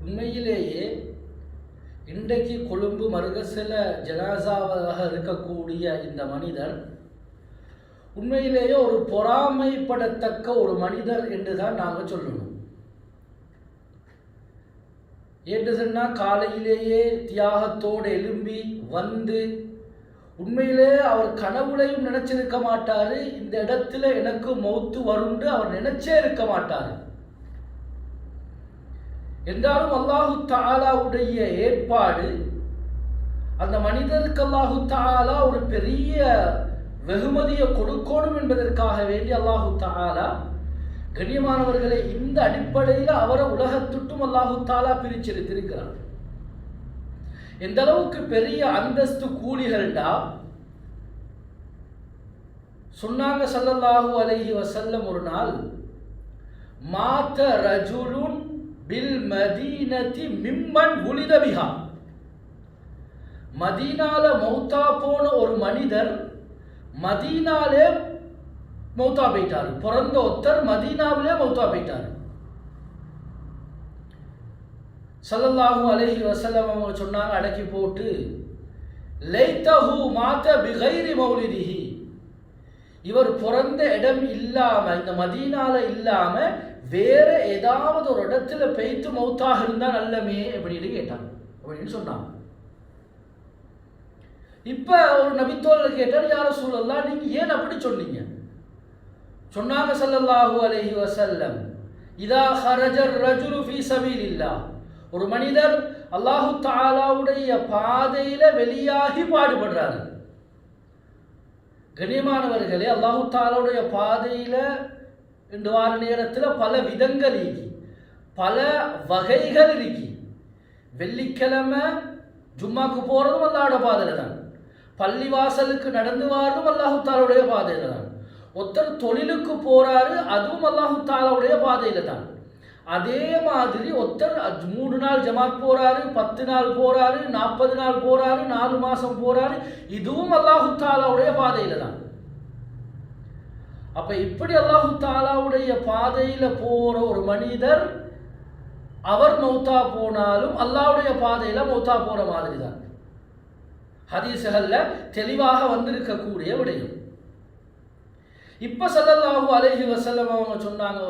உண்மையிலேயே இன்றைக்கு கொழும்பு மருகசில ஜனாசாவாக இருக்கக்கூடிய இந்த மனிதர் உண்மையிலேயே ஒரு பொறாமைப்படத்தக்க ஒரு மனிதர் என்று தான் நாங்கள் சொல்லணும். என்று சொன்னால் காலையிலேயே தியாகத்தோடு எழும்பி வந்து உண்மையிலே அவர் கனவுலையும் நினைச்சிருக்க மாட்டாரு, இந்த இடத்துல எனக்கு மௌத்து வருண்டு அவர் நினைச்சே இருக்க மாட்டாரு. என்றாலும் அல்லாஹு தஆலாவுடைய ஏற்பாடு, அந்த மனிதருக்கு அல்லாஹு தஆலா ஒரு பெரிய வெகுமதியை கொடுக்கணும் என்பதற்காக வேண்டி அல்லாஹு தஆலா கண்ணியமானவர்களை இந்த அடிப்படையில் அவரை உலகத்துட்டும் அல்லாஹு தஆலா பிரிச்செடுத்திருக்கிறார். எந்த அளவுக்கு பெரிய அந்தஸ்து கூலிகள்டா சொன்னாங்க ஸல்லல்லாஹு அலைஹி வஸல்லம், ஒரு நாள் மாத ரஜுலுன் பில் மதீனதி மிம்மன் உலித பிஹா, மதீனால மௌத்தா போன ஒரு மனிதர் மதீனாலே மௌத்தா போயிட்டாரு. பிறந்த ஒருத்தர் மதீனாவிலே மௌத்தா போயிட்டாரு. ஸல்லல்லாஹு அலைஹி வஸல்லம் அவங்க சொன்னாங்க, அடக்கி போட்டு, லைத்தஹு மாத பிகைரி மௌலிதிஹி, இவர் பிறந்த இடம் இல்லாம இந்த மதீனால இல்லாம வேற ஏதாவது ஒரு இடத்துல பெய்த்து மௌத்தாக இருந்தா நல்லமே அப்படின்னு கேட்டாங்க, அப்படின்னு சொன்னாங்க. இப்ப ஒரு நபித்தோழர் கேட்டார், யா ரசூலல்லாஹ் நீங்க ஏன் அப்படி சொன்னீங்க? சொன்னாங்க ஸல்லல்லாஹு அலைஹி வஸல்லம், இதா ஹரஜர் ரஜுலு ஃபீ ஸபீலில்லாஹ், ஒரு மனிதர் அல்லாஹு தஆலாவுடைய பாதையில வெளியாகி பாடுபடுறாரு. கண்ணியமானவர்களே, அல்லாஹு தஆலாவுடைய பாதையில இந்த வார நேரத்தில் பல விதங்கள் இருக்கு, பல வகைகள் இருக்கு. வெள்ளிக்கிழமை ஜும்மாக்கு போறதும் அல்லாஹ்வுடைய பாதையில தான், பள்ளிவாசலுக்கு நடந்து வாரதும் அல்லாஹு தஆலாவுடைய பாதையில தான், ஒருத்தர் தொழிலுக்கு போறாரு அதுவும் அல்லாஹு தஆலாவுடைய பாதையில தான். அதே மாதிரி ஒருத்தர் 3 நாள் ஜமாத் போறாரு, 10 நாள் போறாரு, 40 நாள் போறாரு, 4 மாசம் போறாரு, இதுவும் அல்லாஹு தஆலாவுடைய பாதையில தான். அப்ப இப்படி அல்லாஹு தஆலாவுடைய பாதையில போற ஒரு மனிதர் அவர் மௌத்தா போனாலும் அல்லாஹ்வுடைய பாதையில மௌத்தா போற மாதிரி தான். ஹதீஸ்கள்ல தெளிவாக வந்திருக்கக்கூடிய விடயம். இப்ப ஸல்லல்லாஹு அலைஹி வஸல்லம் அவங்க சொன்னாங்க,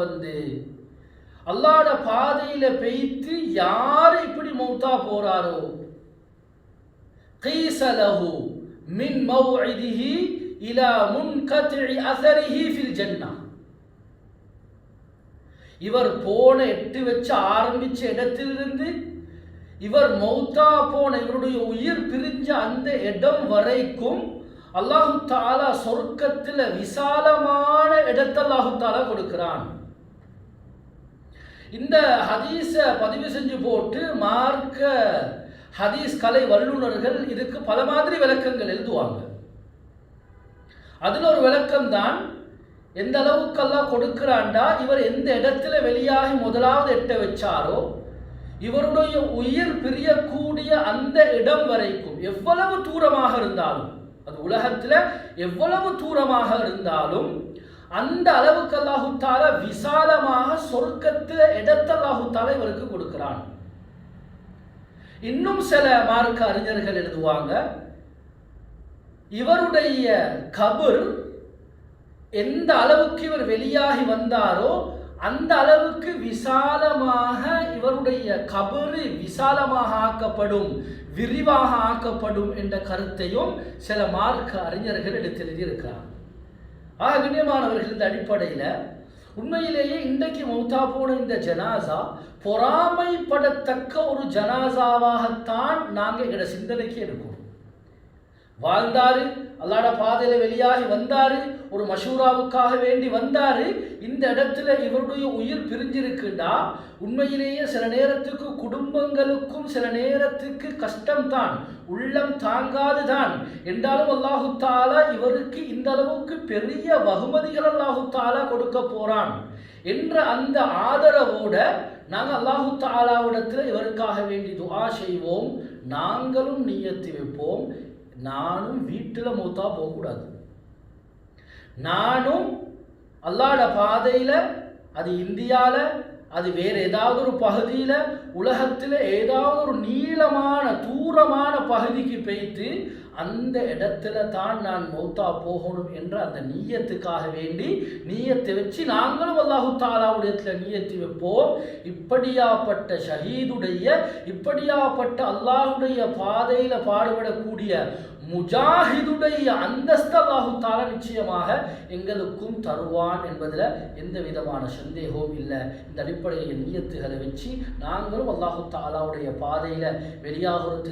அல்லாஹ்வுடைய பாதையில பெய்த்து யார் இப்படி மௌத்தா போறாரோ, கீஸலஹு மின் மௌஇதிஹி இலா முன்கத்இ அஸரிஹி ஃபில் ஜன்னah, இவர் போன 8 வச்சு ஆரம்பிச்ச இடத்திலிருந்து இவர் மௌத்தா போன இவருடைய உயிர் பிரிஞ்ச அந்த இடம் வரைக்கும் அல்லாஹு தஆலா சொர்க்கத்தில் விசாலமான இடத்தை அல்லாஹு தஆலா கொடுக்கிறான். இந்த ஹதீஸை பதிவு செஞ்சு போட்டு மார்க்க ஹதீஸ் கலை வல்லுநர்கள் இதுக்கு பல மாதிரி விளக்கங்கள் எழுதுவாங்க. அதுல ஒரு விளக்கம் தான், எந்த அளவுக்கு அல்லாஹ் கொடுக்கிறான்டா, இவர் எந்த இடத்துல வெளியாகி முதலாவது எட்ட வச்சாரோ இவருடைய உயிர் பிரியக்கூடிய அந்த இடம் வரைக்கும் எவ்வளவு தூரமாக இருந்தாலும், அது உலகத்துல எவ்வளவு தூரமாக இருந்தாலும் அந்த அளவுக்கு அல்லாஹு தஆலா விசாலமாக சொர்க்கத்துல இடத்தை அல்லாஹு தஆலா இவருக்கு கொடுக்கிறான். இன்னும் சில மார்க்க அறிஞர்கள் எழுதுவாங்க, இவருடைய கபர் எந்த அளவுக்கு இவர் வெளியாகி வந்தாரோ அந்த அளவுக்கு விசாலமாக இவருடைய கபரு விசாலமாக ஆக்கப்படும், விரிவாக ஆக்கப்படும் என்ற கருத்தையும் சில மார்க்க அறிஞர்கள் எடுத்தெழுதியிருக்கிறார். கண்ணியமானவர்கள், இந்த அடிப்படையில் உண்மையிலேயே இன்றைக்கு மௌத்தா போன இந்த ஜனாசா பொறாமைப்படத்தக்க ஒரு ஜனாசாவாகத்தான் நாங்கள் எங்களோட சிந்தனைக்கு எடுக்கிறோம். வாழ்ந்தாரு, அல்லாஹ்வுடைய பாதையில வெளியாகி வந்தாரு, ஒரு மஷூராவுக்காக வேண்டி வந்தாரு, இந்த இடத்துல இவருடைய உயிர் பிரிஞ்சிருக்குண்டா உண்மையிலேயே சில நேரத்துக்கு குடும்பங்களுக்கும் சில நேரத்துக்கு கஷ்டம்தான், உள்ளம் தாங்காதுதான். என்றாலும் அல்லாஹு தஆலா இவருக்கு இந்த அளவுக்கு பெரிய வகுமதிகள் அல்லாஹு தஆலா கொடுக்க போறான் என்ற அந்த ஆதரவோட நாங்கள் அல்லாஹு தஆலாவிடத்தில் இவருக்காக வேண்டி துஆ செய்வோம். நாங்களும் நியத்து வைப்போம், நானும் வீட்டில் மௌத்தா போகக்கூடாது, நானும் அல்லாஹ்வுடைய பாதையில், அது இந்தியாவில் அது வேறு ஏதாவது ஒரு பகுதியில் உலகத்தில் ஏதாவது ஒரு நீளமான தூரமான பகுதிக்கு போய்த்து அந்த இடத்துல தான் நான் மௌத்தா போகணும் என்ற அந்த நீயத்துக்காக வேண்டி நீயத்தை வச்சு நாங்களும் அல்லாஹு தாலாவுடைய நீயத்தை வைப்போம். இப்படியாப்பட்ட ஷஹீதுடைய இப்படியாப்பட்ட அல்லாஹுடைய பாதையில் பாடுபடக்கூடிய முஜாஹிதுடைய அந்தஸ்து அல்லாஹு தாலா நிச்சயமாக எங்களுக்கும் தருவான் என்பதில் எந்த விதமான சந்தேகமும் இல்லை. இந்த அடிப்படையில் நீயத்துகளை வச்சு நாங்களும் அல்லாஹு தாலாவுடைய பாதையில் வெளியாகிறதுக்கு